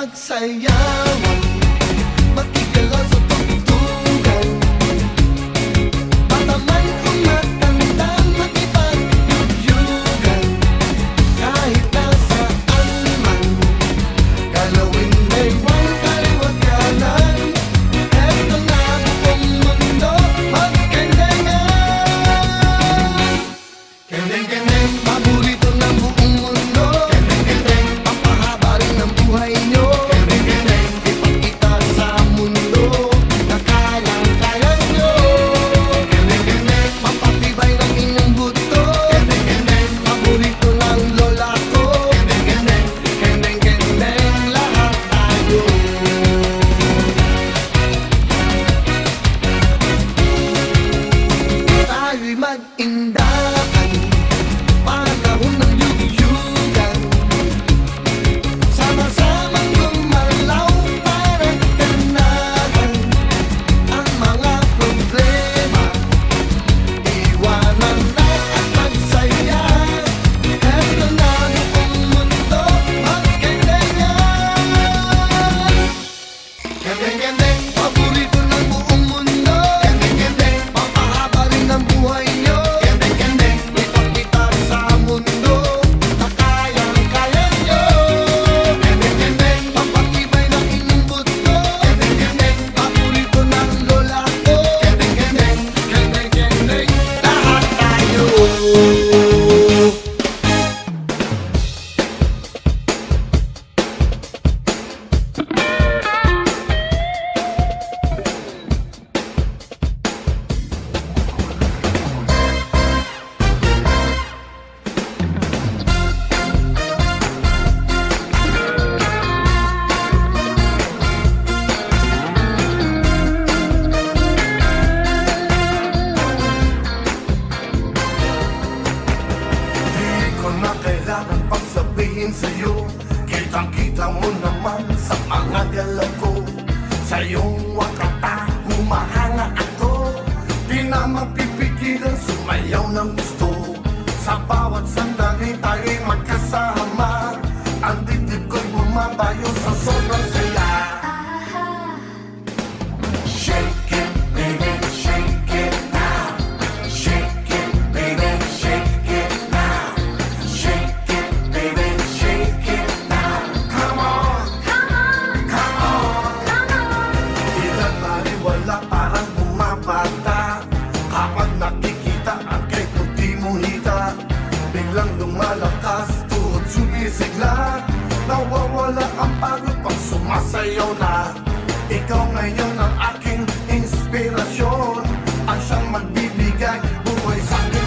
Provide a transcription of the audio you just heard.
magsayawan, makigalaw sa tugtugan. Bata man o matanda, makipagyugyugan. Kahit nasaan man, galawin may buwan kaliwat kanan. Eto na buong mundo, magkendengan. Kendeng-kendeng, paborito ng buong mundo. Kendeng-kendeng, pampahaba rin ng buhay nyo. Kendeng-kendeng, ipakita sa mundo na kayang-kaya nyo. Kendeng-kendeng, pampatibay ng inyong buto. Kendeng-kendeng, paborito ng lola ko. Kendeng-kendeng, kendeng-kendeng, lahat tayo. Tayo'y mag-indakan, panahon ng yugyugan. Sama-samang gumalaw para ganahan ang mga problema. Iwanan na at magsaya. Eto na buong mundo, magkendengan. Kendeng-kendeng, paborito ng buong mundo. Kendeng-kendeng, pampahaba rin ng buhay nyo. Kendeng-kendeng, ipakita sa mundo na kayang-kaya nyo. Kendeng-kendeng, pampatibay ng inyong buto. Kendeng-kendeng, paborito ng lola ko. Kendeng-kendeng, kendeng-kendeng, lahat tayo. Di ko na kailangan pang sabihin sa'yo. Kitang-kita mo naman sa mga galaw ko. Sa iyong wakata, humahanga ako. Di na mapipigilan, sumayaw ng gusto. Sa bawat sandali tayo'y magkasama. Ang dibdib ko'y bumabayo sa sobrang saya. Shake it, baby, shake it now. Shake it, baby, shake it now. Shake it, baby, shake it now. Come on, come on. Ilang baliwala parang bumabata. Kapag nakikita ang kay puti mong hita, biglang lumalakas, tuhod sumisigla. Nawawala ang pagod pag sumasayaw na. Ikaw ngayon ang aking inspirasyon, ang siyang magbibigay buhay sa akin.